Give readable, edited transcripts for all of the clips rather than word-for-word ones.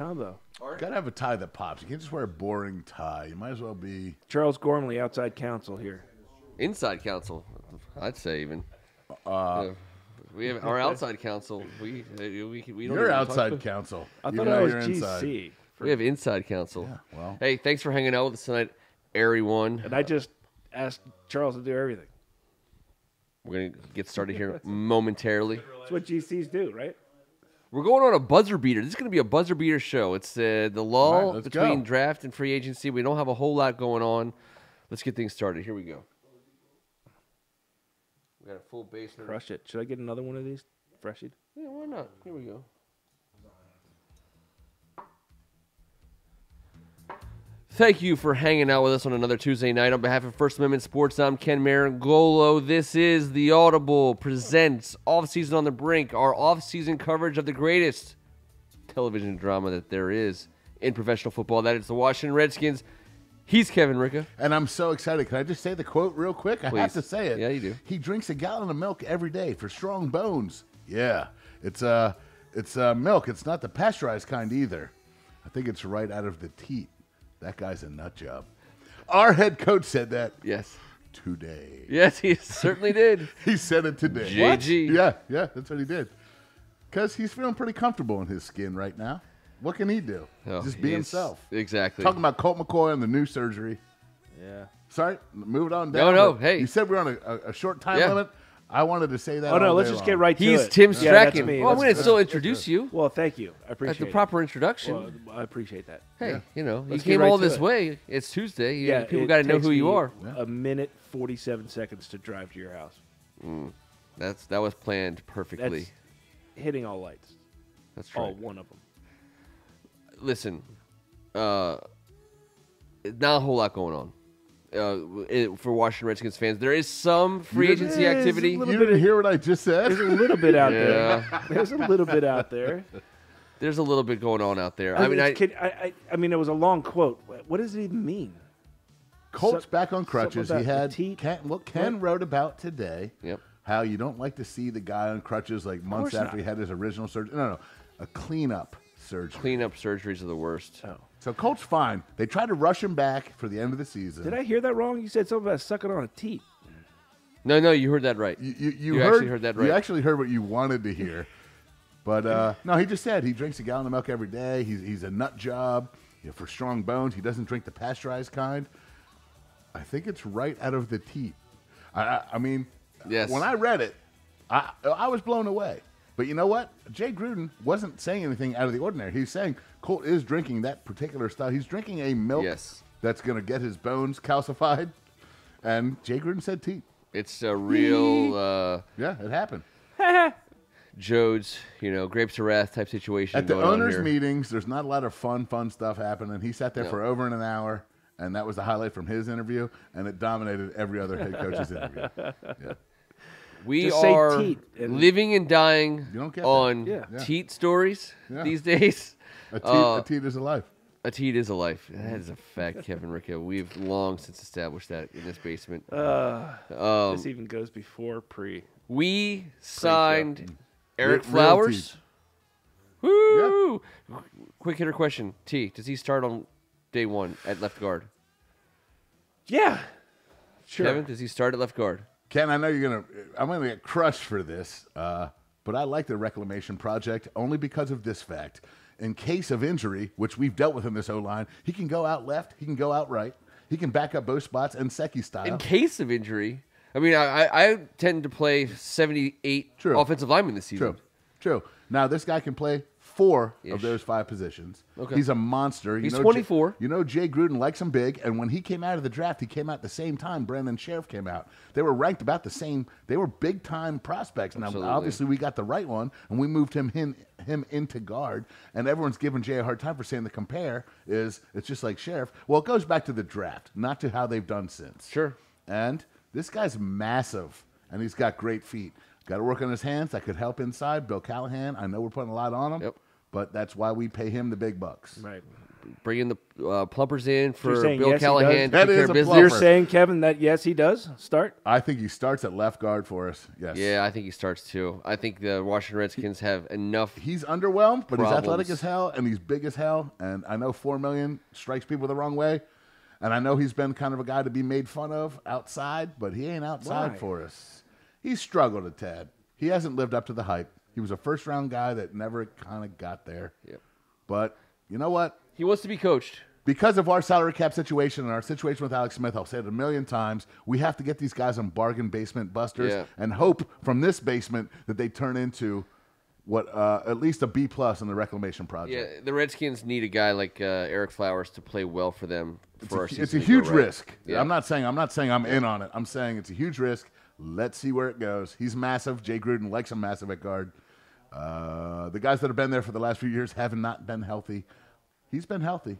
combo. Gotta have a tie that pops. You can't just wear a boring tie. You might as well be Charles Gormley, outside counsel here. Inside counsel, I'd say even. We have our outside counsel. We don't. You're even outside counsel. I even thought though I was you're inside. GC. We have inside counsel. Yeah, well. Hey, thanks for hanging out with us tonight, Airy One. And I just asked Charles to do everything. We're gonna get started here momentarily. That's what GCs do, right? We're going on a buzzer beater. This is going to be a buzzer beater show. It's the lull All right, between go. draft and free agency. We don't have a whole lot going on. Let's get things started. Here we go. We got a full base. Crush it. Should I get another one of these? Freshied? Yeah, why not? Here we go. Thank you for hanging out with us on another Tuesday night. On behalf of First Amendment Sports, I'm Ken Marangolo. This is the Audible presents Offseason on the Brink, our off-season coverage of the greatest television drama that there is in professional football. That is the Washington Redskins. He's Kevin Ricca. And I'm so excited. Can I just say the quote real quick? I have to say it. Yeah, you do. He drinks a gallon of milk every day for strong bones. Yeah. It's milk. It's not the pasteurized kind either. I think it's right out of the teat. That guy's a nut job. Our head coach said that Yes. today. Yes, he certainly did. He said it today. JG. Yeah, that's what he did. Because he's feeling pretty comfortable in his skin right now. What can he do? Oh, Just be he's- himself. Exactly. Talking about Colt McCoy and the new surgery. Yeah. Sorry, move it on down. No, but hey. You said we're on a short time Yeah. limit. I wanted to say that. Oh, no, all let's day just long. get right to He's it. Tim Yeah, that's Strachan. me. Well, I'm going to That's- still introduce you. Well, thank you. I At appreciate the proper introduction. it. Well, I appreciate that. Hey, you know, you Let's came get right all to this it. way. It's Tuesday. Yeah, People it got to know takes who you me are. A minute, 47 seconds to drive to your house. That was planned perfectly. That's hitting all lights. That's right. All one of them. Listen, not a whole lot going on for Washington Redskins fans. There is some free agency activity. little You bit didn't of- hear what I just said? There's a little bit out Yeah. there. There's a little bit out there. There's a little bit going on out there. I mean, it was a long quote. What does it even mean? Colt's So- back on crutches. something He about had petite- Ken wrote about today. Yep. How you don't like to see the guy on crutches like months course after not. he had his original surgery. No, a cleanup surgery. Cleanup surgeries are the worst. Oh. So Colt's fine. They tried to rush him back for the end of the season. Did I hear that wrong? You said something about sucking on a teat. No, you heard that right. You actually heard that right. You actually heard what you wanted to hear. But no, he just said he drinks a gallon of milk every day. He's a nut job. For strong bones, he doesn't drink the pasteurized kind. I think it's right out of the teat. I mean, Yes. when I read it, I was blown away. But you know what? Jay Gruden wasn't saying anything out of the ordinary. He's saying Colt is drinking that particular style. He's drinking a milk Yes. that's going to get his bones calcified. And Jay Gruden said teat. It's a real Yeah, it happened. Jodes, grapes of wrath type situation. At the going on owners' here. meetings, there's not a lot of fun stuff happening. He sat there for over an hour, and that was the highlight from his interview, and it dominated every other head coach's interview. Yeah. We Just say are teat and- living and dying You don't get that. on Yeah. teat stories Yeah. these days. A teat is a life. A teat is a life. That is a fact, Kevin Ricca. We've long since established that in this basement. This even goes before pre. We signed Eric Real Flowers. Woo! Quick hitter question. T, does he start on day one at left guard? Yeah. Sure. Kevin, does he start at left guard? Ken, I know I'm gonna get crushed for this, but I like the reclamation project only because of this fact. In case of injury, which we've dealt with in this O-line, he can go out left, he can go out right, he can back up both spots and Secchi style. In case of injury, I mean, I tend to play 78 True. offensive linemen this season. True. Now, this guy can play 4 Ish. of those 5 positions. Okay. He's a monster. He's 24. Jay Gruden likes him big, and when he came out of the draft, he came out at the same time Brandon Sheriff came out. They were ranked about the same. They were big-time prospects. Absolutely. Now, obviously, we got the right one, and we moved him into guard, and everyone's giving Jay a hard time for saying the compare is it's just like Sheriff. Well, it goes back to the draft, not to how they've done since. Sure. And this guy's massive, and he's got great feet. Got to work on his hands. That could help inside. Bill Callahan, I know we're putting a lot on him, Yep. but that's why we pay him the big bucks. Right. bringing the plumpers in for saying Bill yes, he Callahan to does? take That care is of a business. plumper. You're saying, Kevin, that yes, he does start? I think he starts at left guard for us. Yes. Yeah, I think he starts too. I think the Washington Redskins have enough. He's underwhelmed, but he's athletic Problems. as hell, and he's big as hell. And I know $4 million strikes people the wrong way. And I know he's been kind of a guy to be made fun of outside, but he ain't outside Why? for us. He's struggled a tad. He hasn't lived up to the hype. He was a first-round guy that never kind of got there. Yep. But you know what? He wants to be coached. Because of our salary cap situation and our situation with Alex Smith, I'll say it a million times, we have to get these guys on bargain basement busters Yeah. and hope from this basement that they turn into what at least a B+ in the reclamation project. Yeah, the Redskins need a guy like Eric Flowers to play well for them for our season. It's a to go huge right. risk. Yeah. I'm not saying I'm in on it. I'm saying it's a huge risk. Let's see where it goes. He's massive. Jay Gruden likes him massive at guard. The guys that have been there for the last few years have not been healthy. He's been healthy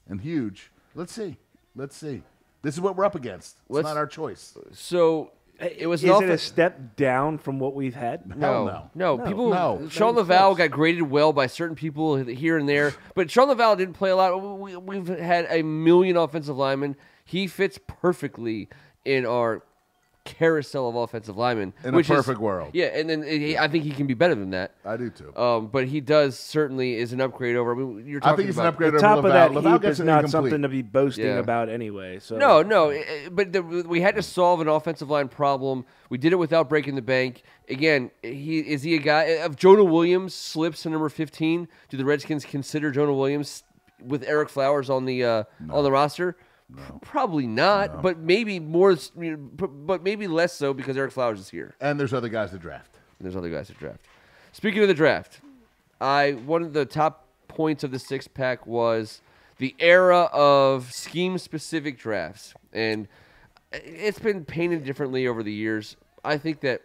and huge. Let's see. This is what we're up against. It's not our choice. So it was Is an it a step down from what we've had? Hell No, people. No. Sean Not even Laval close. got graded well by certain people here and there, but Sean Laval didn't play a lot. We've had a million offensive linemen. He fits perfectly in our carousel of offensive linemen. In a which perfect world. Yeah, and then I think he can be better than that. I do too. But he does certainly is an upgrade over. I mean, you're talking I think he's an about, upgrade The over top Laval. of that Laval heap gets is an not incomplete. something to be boasting Yeah. about anyway. So No, but we had to solve an offensive line problem. We did it without breaking the bank. Again, is he a guy? If Jonah Williams slips to number 15, do the Redskins consider Jonah Williams with Eric Flowers on the roster? Probably not, but maybe more. But maybe less so because Eric Flowers is here. And there's other guys to draft. And there's other guys to draft. Speaking of the draft, one of the top points of the six-pack was the era of scheme-specific drafts, and it's been painted differently over the years. I think that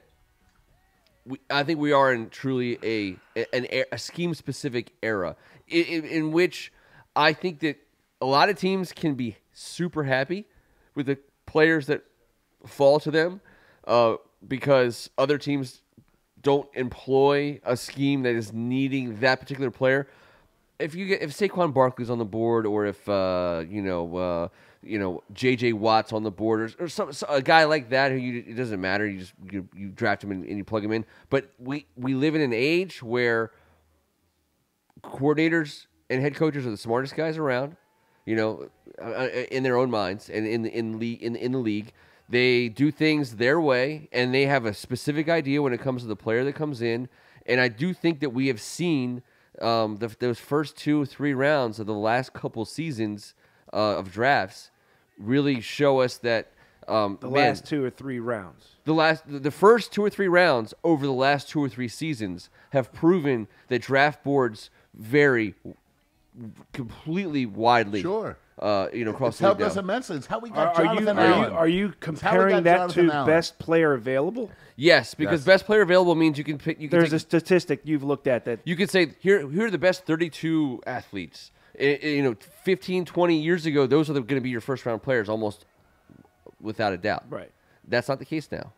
we are in truly a scheme-specific era in which I think that a lot of teams can be super happy with the players that fall to them because other teams don't employ a scheme that is needing that particular player. If Saquon Barkley's on the board, or if J.J. Watt's on the board, or a guy like that who it doesn't matter. You draft him and you plug him in. But we live in an age where coordinators and head coaches are the smartest guys around. In their own minds and in the league, they do things their way, and they have a specific idea when it comes to the player that comes in. And I do think that we have seen those first 2 or 3 rounds of the last couple seasons of drafts really show us that last 2 or 3 rounds. The first 2 or 3 rounds over the last 2 or 3 seasons have proven that draft boards vary completely widely. Sure. Across It's the helped league us now. immensely. It's how we got Are Jonathan Allen. you how we comparing got that Jonathan to Allen. best player available? Yes, because Yes. best player available means you can pick. You can There's take, a statistic you've looked at that you could say here are the best 32 athletes. 15, 20 years ago, those are going to be your first round players almost without a doubt. right. That's not the case now.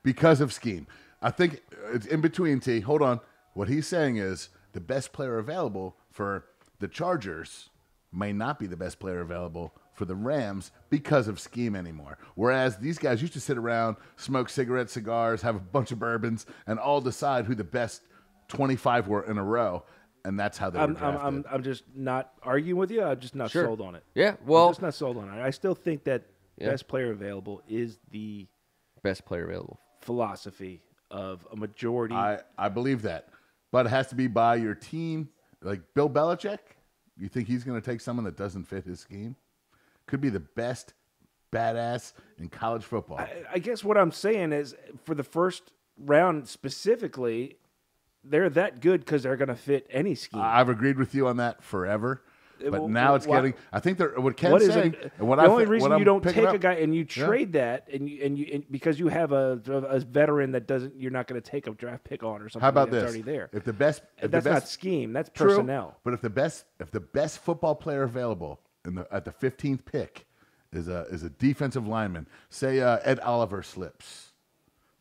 Because of scheme. I think it's in between, T. Hold on. What he's saying is the best player available for the Chargers may not be the best player available for the Rams because of scheme anymore. Whereas these guys used to sit around, smoke cigarettes, cigars, have a bunch of bourbons, and all decide who the best 25 were in a row, and that's how they were drafted. I'm just not arguing with you. I'm just not Sure. sold on it. Yeah, I'm well, just not sold on it. I still think that Yeah. best player available is the best player available. philosophy of a majority. I believe that. But it has to be by your team. Like Bill Belichick, you think he's going to take someone that doesn't fit his scheme? Could be the best badass in college football. I guess what I'm saying is for the first round specifically, they're that good because they're going to fit any scheme. I've agreed with you on that forever. But Well, now it's why- getting. I think what Ken's What is saying. it? And what The I only thi- reason what you I'm don't picking take up- a guy and you trade that and because you have a veteran that doesn't, you're not going to take a draft pick on or something. How about that's this? already there. If the best, if That's the best, not scheme. That's true, personnel. But if the best football player available at the 15th pick is a defensive lineman, say Ed Oliver slips,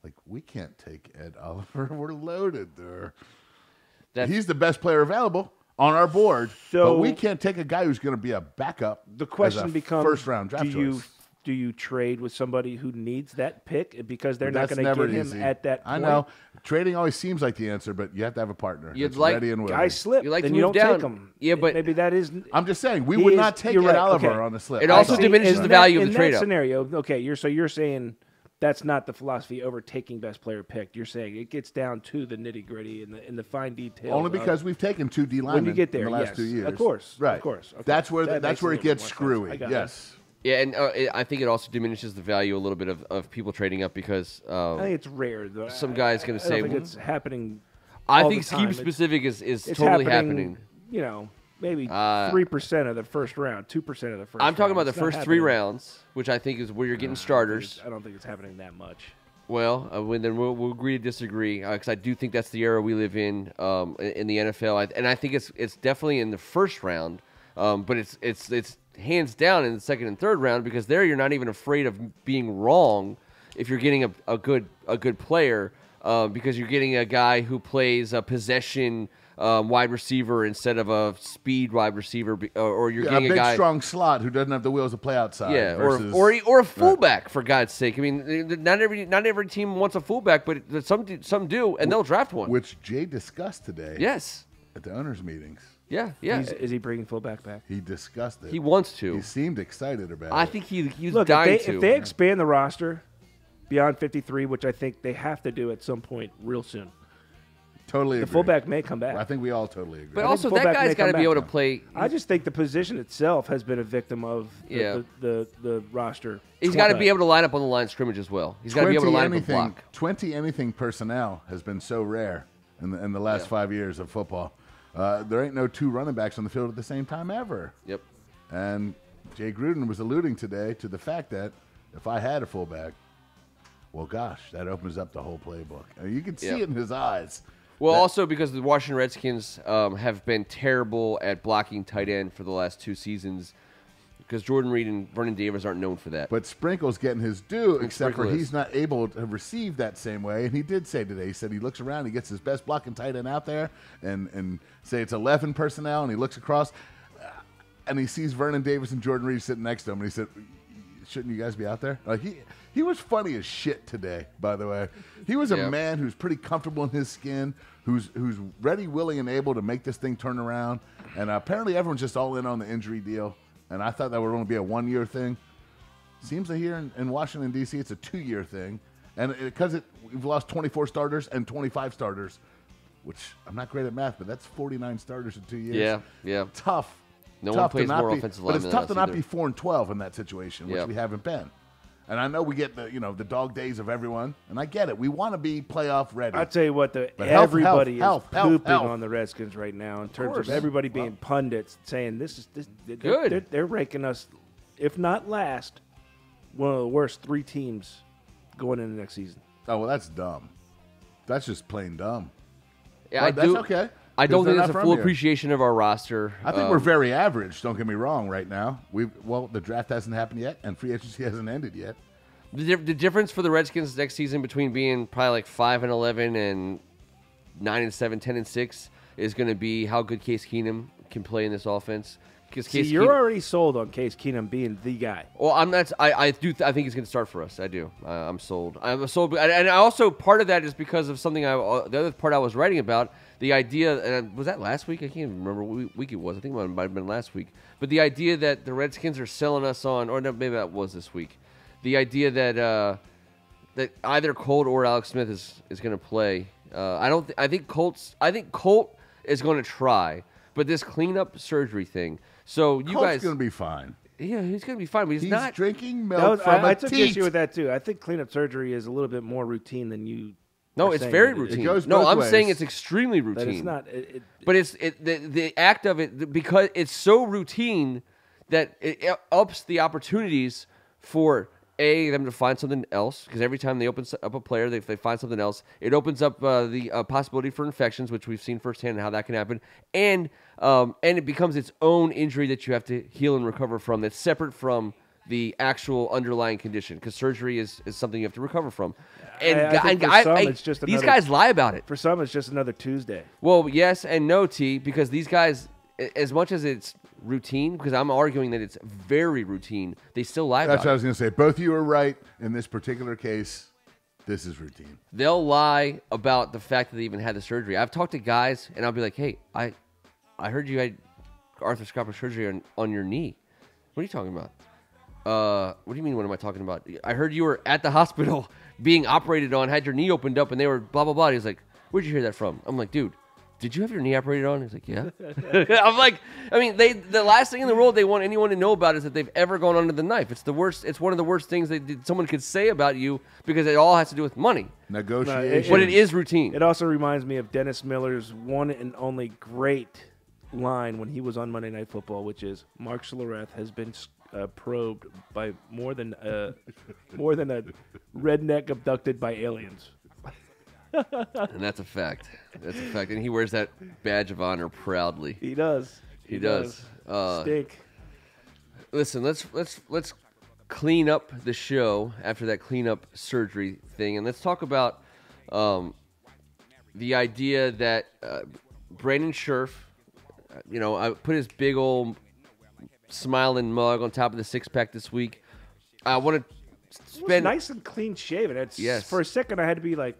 like we can't take Ed Oliver. We're loaded there. He's the best player available. on our board, So- but we can't take a guy who's going to be a backup. The question as a becomes: first-round draft choice. Do you trade with somebody who needs that pick because they're not That's going to never get him easy. at that point? I know trading always seems like the answer, but you have to have a partner. You'd that's like- ready and willing. Guys slip, You like to then you move don't down. take them. Yeah, but- maybe that is. I'm just saying we He would is- not take you're Ed right, Oliver okay. on the slip. It also See, diminishes in the that- value of in the that trade-up. scenario. Okay, you're saying that's not the philosophy over taking best player picked. You're saying it gets down to the nitty gritty and the fine details. Only of- because we've taken 2 D linemen when you get there, in the last yes, 2 years. of course, right? of course. Okay. That's where That that's makes a where it little bit gets more sense. screwy. I got Yes. Yeah, and I think it also diminishes the value a little bit of people trading up because I think it's rare. Though. Some guy's gonna I say, don't think it's happening. I all think the time. scheme It's- specific is It's totally happening. You know, maybe 3% of the first round, 2% of the first. I'm talking round. about the It's not first 3 happening. rounds, which I think is where you're getting starters. I don't think it's happening that much. Well, then we'll agree to disagree because I do think that's the era we live in the NFL, and I think it's definitely in the first round, but it's hands down in the second and third round because there you're not even afraid of being wrong if you're getting a good player because you're getting a guy who plays a possession wide receiver instead of a speed wide receiver, or you're Yeah, a getting big, a guy strong slot who doesn't have the wheels to play outside. yeah, versus, or a fullback for God's sake. I mean, not every team wants a fullback, but some do, and they'll draft one. which Jay discussed today. Yes, At the owners' meetings, yeah. Is he bringing fullback back? he discussed it. He wants to. He seemed excited about I it. think he's Look, dying if they expand the roster beyond 53, which I think they have to do at some point real soon, Totally the agree. fullback may come back. I think we all totally agree. But I think also, that fullback guy's may got to come be able to back. play. I just think the position itself has been a victim of Yeah. the roster. He's got to be able to line up on the line of scrimmage as well. He's got to be able to line up and block. 20 anything personnel has been so rare in the last 5 years of football. There ain't no 2 running backs on the field at the same time ever. Yep. And Jay Gruden was alluding today to the fact that if I had a fullback, well, gosh, that opens up the whole playbook. I mean, you can see Yeah. it in his eyes. Well, also because the Washington Redskins have been terrible at blocking tight end for the last 2 seasons because Jordan Reed and Vernon Davis aren't known for that. But Sprinkle's getting his due, except for Sprinkle is. he's not able to receive that same way. And he did say today, he said he looks around, he gets his best blocking tight end out there, and say it's 11 personnel, and he looks across, and he sees Vernon Davis and Jordan Reed sitting next to him, and he said, shouldn't you guys be out there? Like he was funny as shit today, by the way. He was a Yeah. man who's pretty comfortable in his skin, who's ready, willing, and able to make this thing turn around. And apparently everyone's just all in on the injury deal. And I thought that would only be a 1-year thing. Seems that here in Washington, D.C., it's a 2-year thing. And because we've lost 24 starters and 25 starters, which I'm not great at math, but that's 49 starters in 2 years. Yeah, yeah. Tough. No Tough one to plays not more be- offensive But linemen it's tough to than us not be either. 4-12 in that situation, which Yep. we haven't been. And I know we get the dog days of everyone, and I get it. We want to be playoff ready. I tell you what, But everybody health, is pooping health. on the Redskins right now in terms course. of everybody being pundits saying this. Good. They're ranking us, if not last, one of the worst 3 teams going into next season. Oh, well, that's dumb. That's just plain dumb. Yeah, But I that's do. okay. I don't 'cause they're think that's not a from full here. appreciation of our roster. I think we're very average. Don't get me wrong. Right now, the draft hasn't happened yet, and free agency hasn't ended yet. The difference for the Redskins next season between being probably like 5-11 and 9-7, 10-6 is going to be how good Case Keenum can play in this offense. Because See, you're already sold on Case Keenum being the guy. Well, I'm not. I think he's going to start for us. I do. I'm sold. I'm sold. And I also part of that is because of something. The other part I was writing about the idea. And was that last week? I can't even remember what week it was. I think it might have been last week. But the idea that the Redskins are selling us on, or no, maybe that was this week. The idea that that either Colt or Alex Smith is going to play. I think Colt is going to try, but this cleanup surgery thing. So you Colt's guys, going to be fine. yeah, he's going to be fine, but he's He's not. drinking milk from I a took teat. issue with that too. I think cleanup surgery is a little bit more routine than you. No, are it's saying very it is. routine. goes No, both I'm ways. saying it's extremely That routine. it's not. But the act of it, because it's so routine that it ups the opportunities for them to find something else. Because every time they open up a player, if they find something else, it opens up the possibility for infections, which we've seen firsthand how that can happen, and it becomes its own injury that you have to heal and recover from. That's separate from the actual underlying condition, because surgery is something you have to recover from. And I think for some, it's just these another- guys lie about it. For some, it's just another Tuesday. Well, yes and no, T, because these guys, as much as it's routine, because I'm arguing that it's very routine, they still lie That's about what I it. was going to say. Both of you are right in this particular case. This is routine. They'll lie about the fact that they even had the surgery. I've talked to guys, and I'll be like, hey, I heard you had arthroscopic surgery on your knee. What are you talking about? What do you mean, what am I talking about? I heard you were at the hospital being operated on, had your knee opened up, and they were blah, blah, blah. He's like, where'd you hear that from? I'm like, dude, did you have your knee operated on? He's like, yeah. I'm like, I mean, the last thing in the world they want anyone to know about is that they've ever gone under the knife. It's the worst. It's one of the worst things that someone could say about you, because it all has to do with money. Negotiation. But it is routine. It also reminds me of Dennis Miller's one and only great line when he was on Monday Night Football, which is, Mark Schlereth has been probed by more than a redneck abducted by aliens. And that's a fact. That's a fact. And he wears that badge of honor proudly. He does. He does. Stink. Listen, let's clean up the show after that cleanup surgery thing, and let's talk about the idea that Brandon Scherf, I put his big old smiling mug on top of the six-pack this week. I want to It was spend... nice and clean shaven. Yes. For a second, I had to be like,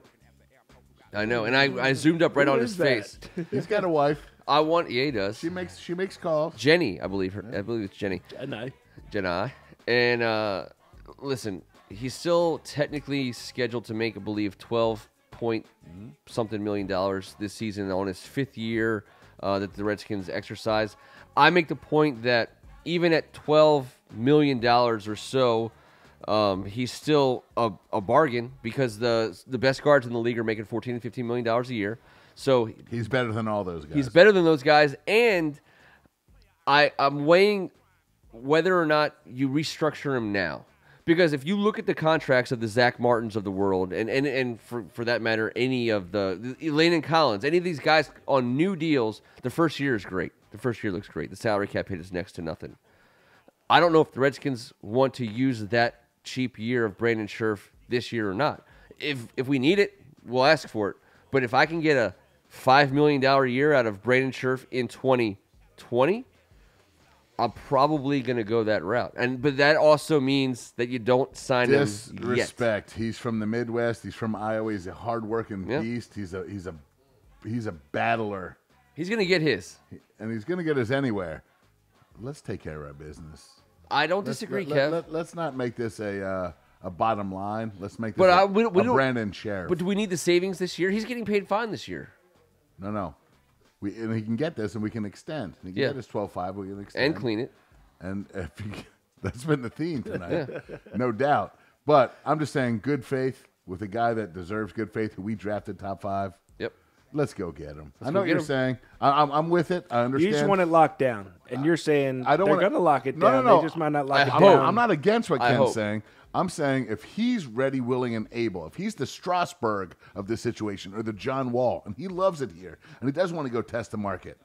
I know, and I zoomed up right Who on is his that? face. He's got a wife. Yeah, he does. She makes calls. Jenny, I believe it's Jenny. no. Jenna. And listen, he's still technically scheduled to make, I believe, 12 point something $million this season on his fifth year that the Redskins exercise. I make the point that even at $12 million or so, he's still a bargain, because the best guards in the league are making $14 and $15 million a year. So He's better than all those guys. he's better than those guys, and I'm weighing whether or not you restructure him now. Because if you look at the contracts of the Zach Martins of the world, and for that matter, any of the Landon Collins, any of these guys on new deals, the first year is great. The first year looks great. The salary cap hit is next to nothing. I don't know if the Redskins want to use that cheap year of Brandon Scherf this year or not. If we need it, we'll ask for it. But if I can get a $5 million a year out of Brandon Scherf in 2020, I'm probably going to go that route. But that also means that you don't sign him yet. Disrespect. He's from the Midwest. He's from Iowa. He's a hardworking beast. He's a battler, He's going to get his. and he's going to get us anywhere. Let's take care of our business. I don't disagree, Kev. Let's not make this a bottom line. Let's make this But we a don't- Brandon Sheriff. But do we need the savings this year? He's getting paid fine this year. No. And he can get this, and we can extend. He can get his 12.5. We can extend And clean it. And that's been the theme tonight, no doubt. But I'm just saying, good faith with a guy that deserves good faith, who we drafted top 5. Yep. Let's go get him. I go know what get you're him. saying. I'm with it. I You understand. just want it locked down. And you're saying I don't they're wanna- going to lock it No, down. no. They just might not lock I it hope. down. I'm not against what I Ken's hope. saying. I'm saying if he's ready, willing, and able, if he's the Strasburg of this situation, or the John Wall, and he loves it here, and he doesn't want to go test the market,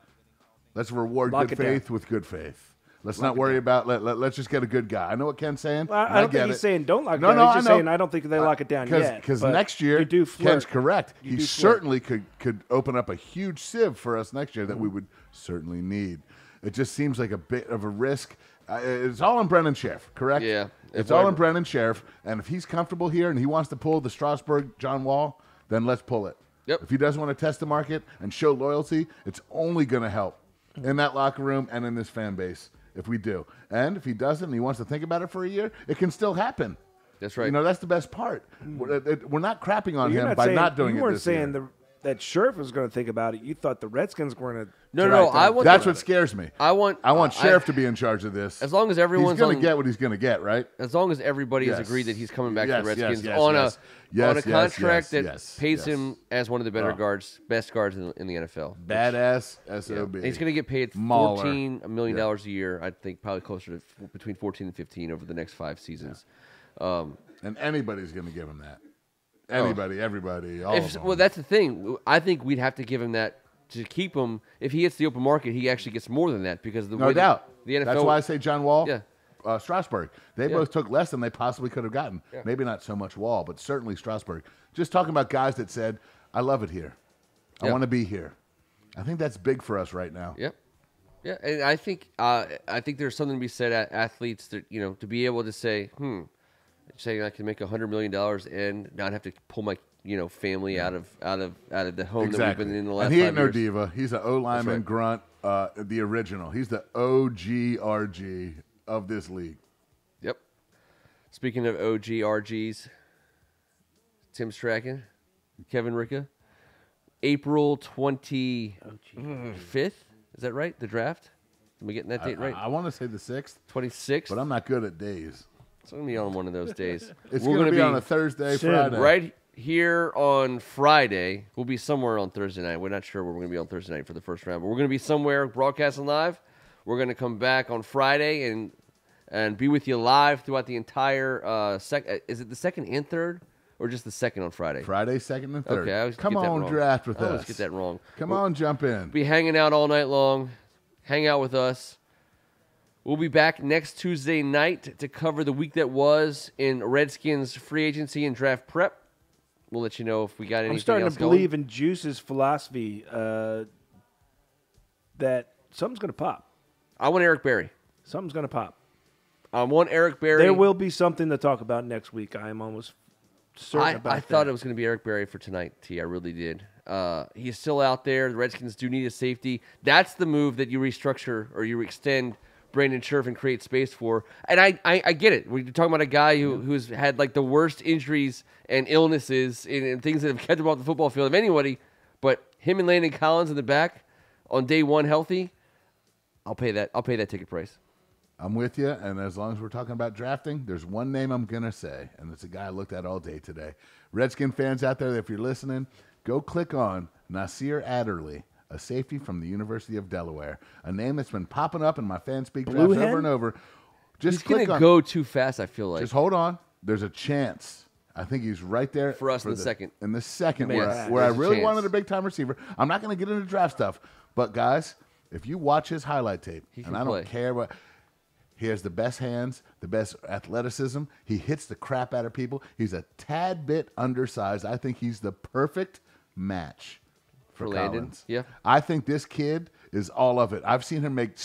let's reward Lock good it down. faith with good faith. Let's not worry about. Let's just get a good guy. I know what Ken's saying. Well, and I don't get think he's it. saying don't lock it No, down. no, He's just I know. saying I don't think they lock it down yet. Because but next year, you do flirt. Ken's correct. You He do flirt. certainly could open up a huge sieve for us next year that we would certainly need. It just seems like a bit of a risk. It's all on Brendan Scherf, correct? Yeah. It's all on Brendan Scherf. And if he's comfortable here and he wants to pull the Strasburg John Wall, then let's pull it. Yep. If he doesn't want to test the market and show loyalty, it's only going to help in that locker room and in this fan base if we do. And if he doesn't and he wants to think about it for a year, it can still happen. That's right. You know, that's the best part. We're not crapping on You're him not by saying, not doing you it weren't this saying year. that Scherf was going to think about it. You thought the Redskins were going to. No, I want That's the- what scares me. I want Sheriff to be in charge of this. as long as everyone's he's going on- to get what he's going to get, right? As long as everybody has Yes. agreed that he's coming back Yes, to the Redskins yes, on yes, a yes, contract that yes, pays yes. him as one of the better Oh. guards, best guards in the NFL. Badass Yeah. SOB. And he's going to get paid Mauler. $14 million a year. I think probably closer to between 14 and 15 over the next 5 seasons. And anybody's going to give him that. Anybody, everybody, all of them. Well, that's the thing. I think we'd have to give him that to keep him. If he hits the open market, he actually gets more than that because the No way doubt. the NFL. That's why I say John Wall. Yeah. Strasburg. They both took less than they possibly could have gotten. Yeah. Maybe not so much Wall, but certainly Strasburg. Just talking about guys that said, I love it here. I want to be here. I think that's big for us right now. Yep. Yeah, and I think there's something to be said at athletes that, to be able to say, say I can make $100 million and not have to pull my family out of the home that we've been in the last 5 years. And he ain't no diva. He's an O lineman grunt, the original. He's the OGRG of this league. Yep. Speaking of OGRGs, Tim Strachan, Kevin Ricka, April 25th. Is that right? The draft? Am I getting that date right? I want to say the 6th. 26th. But I'm not good at days. It's going to be on one of those days. It's going to be on a Thursday, Friday. Right here on Friday. We'll be somewhere on Thursday night. We're not sure where we're going to be on Thursday night for the first round, but we're going to be somewhere broadcasting live. We're going to come back on Friday and be with you live throughout the entire is it the second and third? Or just the second on Friday? Friday, second, and third. Okay, come on, draft with us. I always get that wrong. Come on, jump in. Be hanging out all night long. Hang out with us. We'll be back next Tuesday night to cover the week that was in Redskins free agency and draft prep. We'll let you know if we got anything else going. I'm starting to believe in Juice's philosophy that something's going to pop. I want Eric Berry. Something's going to pop. I want Eric Berry. There will be something to talk about next week. I am almost certain about that. I thought it was going to be Eric Berry for tonight, T. I really did. He's still out there. The Redskins do need a safety. That's the move that you restructure or you extend Brandon Scherf and create space for. And I get it. We're talking about a guy who's had like the worst injuries and illnesses and things that have kept him off the football field of anybody. But him and Landon Collins in the back on day one healthy, I'll pay that ticket price. I'm with you, and as long as we're talking about drafting, there's one name I'm going to say, and it's a guy I looked at all day today. Redskin fans out there, if you're listening, go click on Nasir Adderley, a safety from the University of Delaware, a name that's been popping up in my fan speak drafts over and over. He's going to go too fast, I feel like. Just hold on. There's a chance. I think he's right there. For us in the second. In the second, where I really wanted a big-time receiver. I'm not going to get into draft stuff, but, guys, if you watch his highlight tape, and I don't care what – he has the best hands, the best athleticism. He hits the crap out of people. He's a tad bit undersized. I think he's the perfect match for Landon. Collins. Yeah. I think this kid is all of it. I've seen him make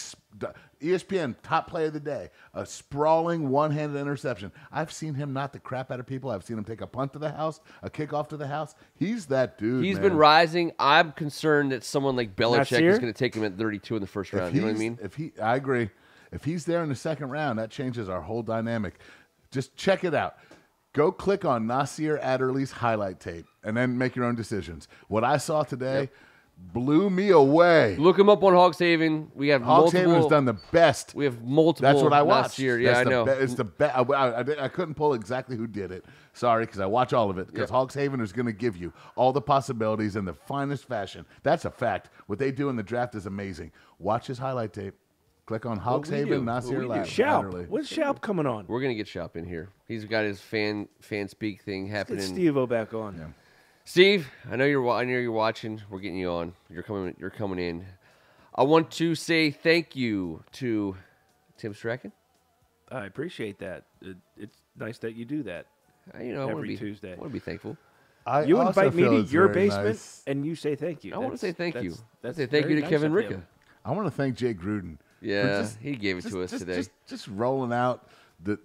ESPN top play of the day, a sprawling one-handed interception. I've seen him knock the crap out of people. I've seen him take a punt to the house, a kickoff to the house. He's that dude. He's been rising. I'm concerned that someone like Belichick is going to take him at 32 in the first round. You know what I mean? I agree. If he's there in the second round, that changes our whole dynamic. Just check it out. Go click on Nasir Adderley's highlight tape and then make your own decisions. What I saw today blew me away. Look him up on Hogs Haven. We have Hogs Haven has done the best. We have multiple. That's what I watched. Nasir. Yeah, I know. It's the best. I couldn't pull exactly who did it. Sorry, because I watch all of it. Because Hogs Haven is going to give you all the possibilities in the finest fashion. That's a fact. What they do in the draft is amazing. Watch his highlight tape. Click on Hogs Haven, Nasir Schaub. When's Schaub coming on? We're going to get Schaub in here. He's got his fan speak thing happening. Let's get Steve-O back on. Yeah. Steve, I know you're watching. We're getting you on. You're coming in. I want to say thank you to Tim Strachan. I appreciate that. It's nice that you do that. Every Tuesday. I want to be thankful. You invite me to your basement and you say thank you. I want to say thank you. That's say thank you to nice Kevin Ricka. I want to thank Jay Gruden. Yeah, he gave it to us today. Just rolling out that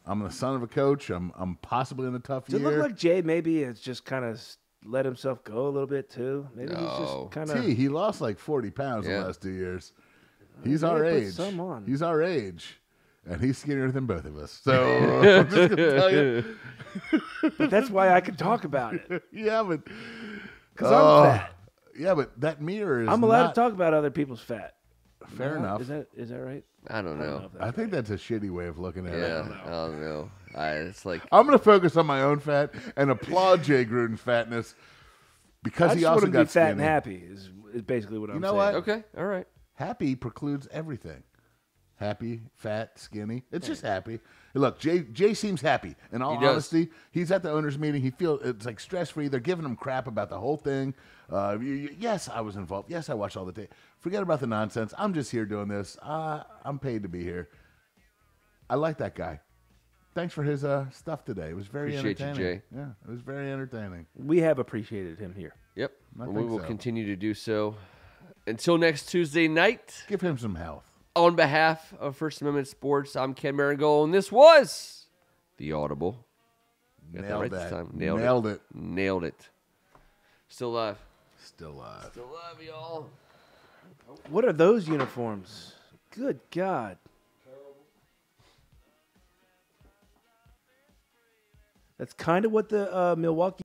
I'm the son of a coach. I'm possibly in a tough year. Does it look like Jay maybe has just kind of let himself go a little bit too? Maybe he's just kind of. He lost like 40 pounds in the last 2 years. He's our age. He's our age. And he's skinnier than both of us. So I'm just going to tell you. But that's why I can talk about it. Yeah, but. Because I'm fat. Yeah, but that mirror is. I'm allowed to talk about other people's fat. Fair enough. Is that right? I don't know. I think that's a shitty way of looking at it. Yeah, I don't know. It's like I'm going to focus on my own fat and applaud Jay Gruden's fatness because he also got be fat and happy. Is basically what I'm saying. You know what? Okay, all right. Happy precludes everything. Happy, fat, skinny. It's just happy. Look, Jay seems happy. In all honesty, he's at the owners' meeting. He feels it's like stress-free. They're giving him crap about the whole thing. Yes, I was involved. Yes, I watched all the tape. Forget about the nonsense. I'm just here doing this. I'm paid to be here. I like that guy. Thanks for his stuff today. It was very Appreciate you, entertaining. Jay. Yeah, it was very entertaining. We have appreciated him here. Yep. I And we think will so. continue to do so. Until next Tuesday night, Give him some health. on behalf of First Amendment Sports, I'm Ken Marangolo, and this was The Audible. Got that right this time. Nailed it. Nailed it. Still alive. Still alive. Still alive, y'all. What are those uniforms? Good God. That's kind of what the Milwaukee